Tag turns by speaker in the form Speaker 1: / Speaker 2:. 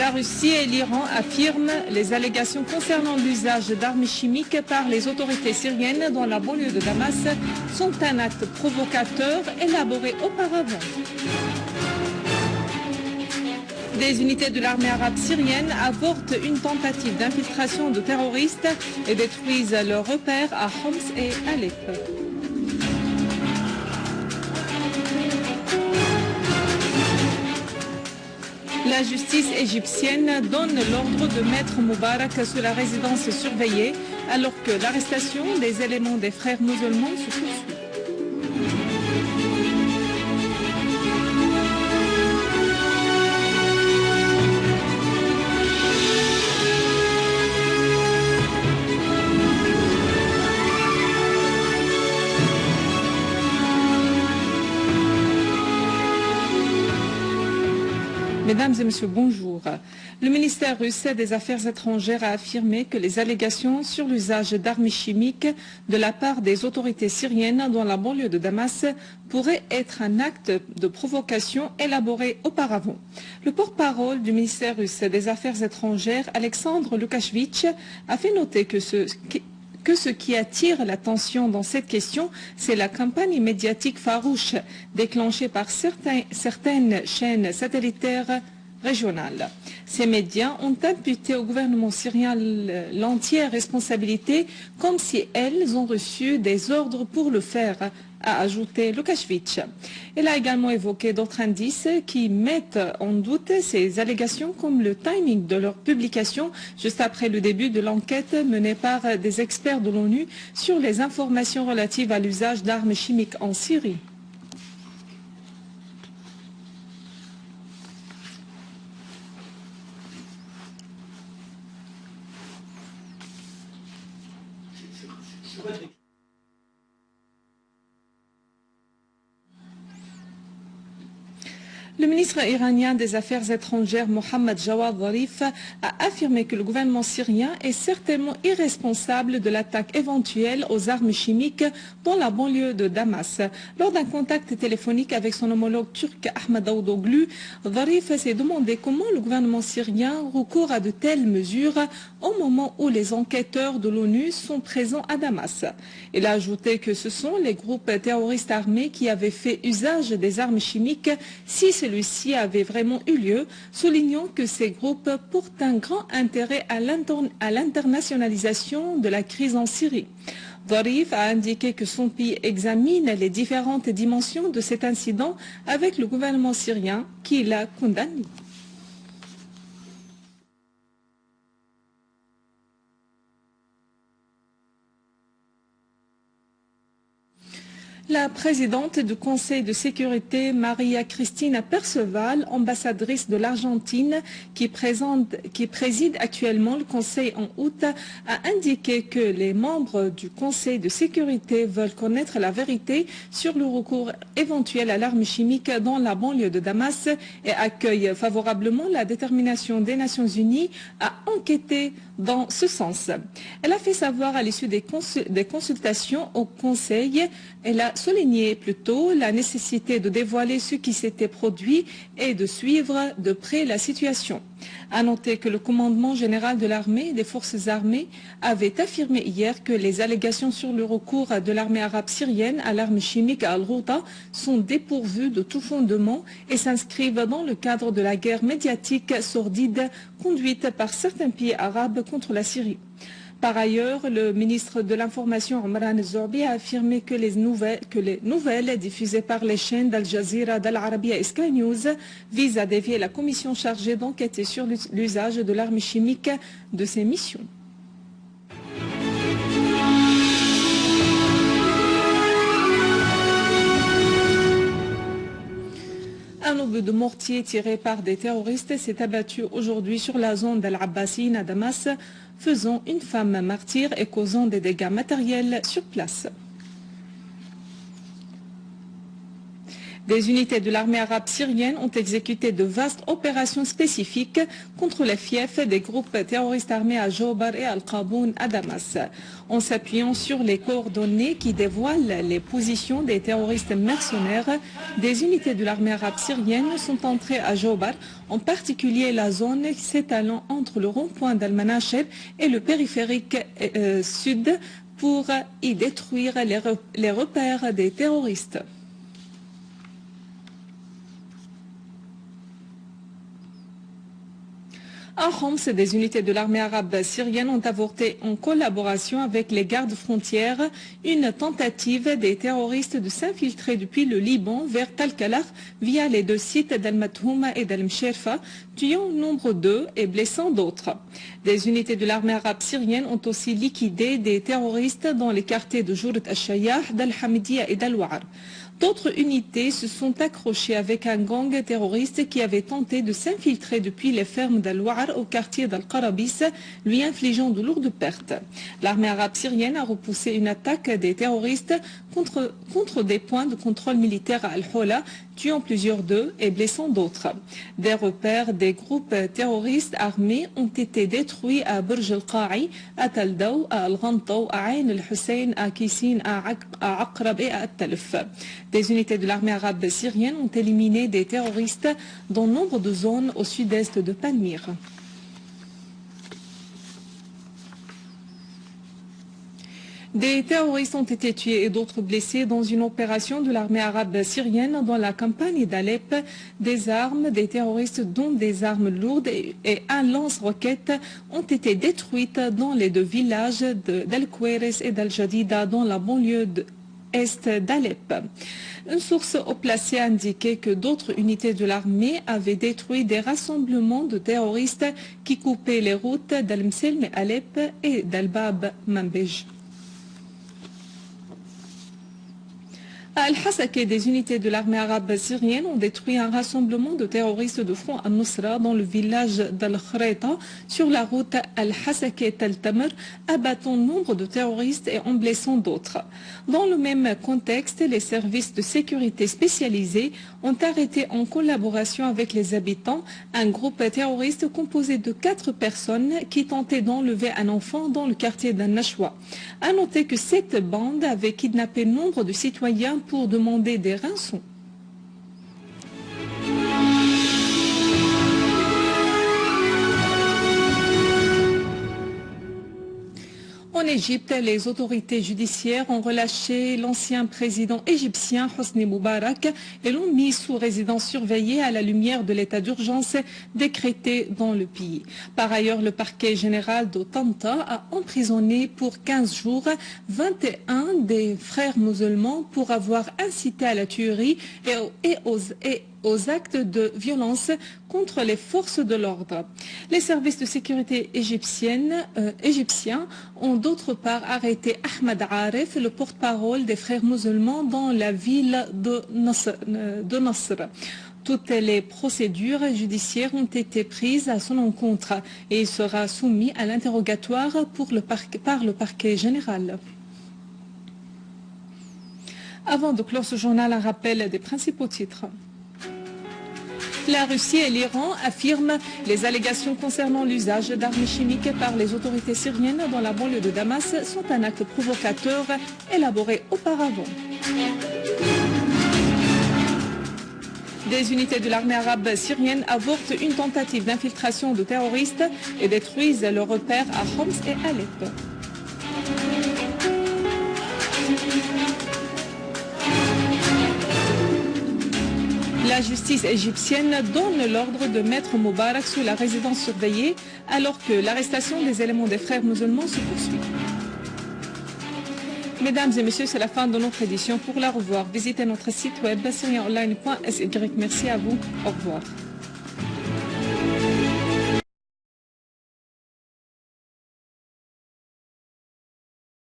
Speaker 1: La Russie et l'Iran affirment les allégations concernant l'usage d'armes chimiques par les autorités syriennes dans la banlieue de Damas sont un acte provocateur élaboré auparavant. Des unités de l'armée arabe syrienne avortent une tentative d'infiltration de terroristes et détruisent leurs repères à Homs et Alep. La justice égyptienne donne l'ordre de mettre Moubarak sous la résidence surveillée alors que l'arrestation des éléments des frères musulmans se poursuit. Mesdames et messieurs, bonjour. Le ministère russe des Affaires étrangères a affirmé que les allégations sur l'usage d'armes chimiques de la part des autorités syriennes dans la banlieue de Damas pourraient être un acte de provocation élaboré auparavant. Le porte-parole du ministère russe des Affaires étrangères, Alexandre Lukashevitch, a fait noter que ce qui attire l'attention dans cette question, c'est la campagne médiatique farouche déclenchée par certaines chaînes satellitaires régionales. Ces médias ont imputé au gouvernement syrien l'entière responsabilité, comme si elles ont reçu des ordres pour le faire, a ajouté Lukashevitch. Elle a également évoqué d'autres indices qui mettent en doute ces allégations, comme le timing de leur publication juste après le début de l'enquête menée par des experts de l'ONU sur les informations relatives à l'usage d'armes chimiques en Syrie. Le ministre iranien des Affaires étrangères Mohammad Jawad Zarif a affirmé que le gouvernement syrien est certainement irresponsable de l'attaque éventuelle aux armes chimiques dans la banlieue de Damas. Lors d'un contact téléphonique avec son homologue turc Ahmed Daoudoglu, Zarif s'est demandé comment le gouvernement syrien recourt à de telles mesures au moment où les enquêteurs de l'ONU sont présents à Damas. Il a ajouté que ce sont les groupes terroristes armés qui avaient fait usage des armes chimiques si celui-ci avait vraiment eu lieu, soulignant que ces groupes portent un grand intérêt à l'internationalisation de la crise en Syrie. Zarif a indiqué que son pays examine les différentes dimensions de cet incident avec le gouvernement syrien qui l'a condamné. La présidente du Conseil de sécurité, Maria Cristina Perceval, ambassadrice de l'Argentine, qui préside actuellement le Conseil en août, a indiqué que les membres du Conseil de sécurité veulent connaître la vérité sur le recours éventuel à l'arme chimique dans la banlieue de Damas et accueille favorablement la détermination des Nations Unies à enquêter dans ce sens. Elle a fait savoir à l'issue des consultations au Conseil, elle a souligné plutôt la nécessité de dévoiler ce qui s'était produit et de suivre de près la situation. À noter que le commandement général de l'armée et des forces armées avait affirmé hier que les allégations sur le recours de l'armée arabe syrienne à l'arme chimique à Al-Ghouta sont dépourvues de tout fondement et s'inscrivent dans le cadre de la guerre médiatique sordide conduite par certains pays arabes contre la Syrie. Par ailleurs, le ministre de l'Information Omran Zorbi a affirmé que les nouvelles diffusées par les chaînes d'Al Jazeera, d'Al Arabiya et Sky News visent à dévier la commission chargée d'enquêter sur l'usage de l'arme chimique de ses missions. Un obus de mortier tiré par des terroristes s'est abattu aujourd'hui sur la zone d'Al-Abbasine à Damas, faisant une femme martyre et causant des dégâts matériels sur place. Des unités de l'armée arabe syrienne ont exécuté de vastes opérations spécifiques contre les fiefs des groupes terroristes armés à Jobar et Al-Qaboun à Damas. En s'appuyant sur les coordonnées qui dévoilent les positions des terroristes mercenaires, des unités de l'armée arabe syrienne sont entrées à Jobar, en particulier la zone s'étalant entre le rond-point d'Al-Manachir et le périphérique sud, pour y détruire les repères des terroristes. À Homs, des unités de l'armée arabe syrienne ont avorté en collaboration avec les gardes frontières une tentative des terroristes de s'infiltrer depuis le Liban vers Talkalakh via les deux sites d'Al-Mathouma et d'Al-Msherfa, tuant nombre d'eux et blessant d'autres. Des unités de l'armée arabe syrienne ont aussi liquidé des terroristes dans les quartiers de Jourat al-Shayah, d'Al-Hamidiya et d'Al-Wa'ar. D'autres unités se sont accrochées avec un gang terroriste qui avait tenté de s'infiltrer depuis les fermes d'Al-Wa'ar au quartier d'Al-Qarabis, lui infligeant de lourdes pertes. L'armée arabe syrienne a repoussé une attaque des terroristes contre des points de contrôle militaire à Al-Hola, tuant plusieurs d'eux et blessant d'autres. Des repères des groupes terroristes armés ont été détruits à Burj al-Qa'i, à Taldaw, à Al-Ghantaw, à Ain al-Hussein, à Kissin, à Aqrab et à At-Talf. Des unités de l'armée arabe syrienne ont éliminé des terroristes dans nombre de zones au sud-est de Palmyre. Des terroristes ont été tués et d'autres blessés dans une opération de l'armée arabe syrienne dans la campagne d'Alep. Des armes des terroristes, dont des armes lourdes et un lance-roquettes, ont été détruites dans les deux villages d'Al-Koueres et d'Al-Jadida dans la banlieue est d'Alep. Une source haut placée a indiqué que d'autres unités de l'armée avaient détruit des rassemblements de terroristes qui coupaient les routes d'Al-Mselm et Alep et d'Al-Bab Manbij. À Al-Hasaka, des unités de l'armée arabe syrienne ont détruit un rassemblement de terroristes de Front al-Nusra dans le village d'Al-Khreta sur la route Al-Hasaka-Tal-Tamr, abattant nombre de terroristes et en blessant d'autres. Dans le même contexte, les services de sécurité spécialisés ont arrêté en collaboration avec les habitants un groupe terroriste composé de 4 personnes qui tentaient d'enlever un enfant dans le quartier d'Al-Nashwa. À noter que cette bande avait kidnappé nombre de citoyens pour demander des rançons. En Égypte, les autorités judiciaires ont relâché l'ancien président égyptien Hosni Moubarak et l'ont mis sous résidence surveillée à la lumière de l'état d'urgence décrété dans le pays. Par ailleurs, le parquet général de Tanta a emprisonné pour 15 jours 21 des frères musulmans pour avoir incité à la tuerie et aux actes de violence contre les forces de l'ordre. Les services de sécurité égyptiens ont d'autre part arrêté Ahmed Aref, le porte-parole des frères musulmans dans la ville de Nasr. Toutes les procédures judiciaires ont été prises à son encontre et il sera soumis à l'interrogatoire par le parquet général. Avant de clore ce journal, un rappel des principaux titres. La Russie et l'Iran affirment les allégations concernant l'usage d'armes chimiques par les autorités syriennes dans la banlieue de Damas sont un acte provocateur élaboré auparavant. Des unités de l'armée arabe syrienne avortent une tentative d'infiltration de terroristes et détruisent leurs repères à Homs et Alep. La justice égyptienne donne l'ordre de mettre Moubarak sous la résidence surveillée alors que l'arrestation des éléments des frères musulmans se poursuit. Mesdames et messieurs, c'est la fin de notre édition. Pour la revoir, visitez notre site web syrienonline.sy. Merci à vous. Au revoir.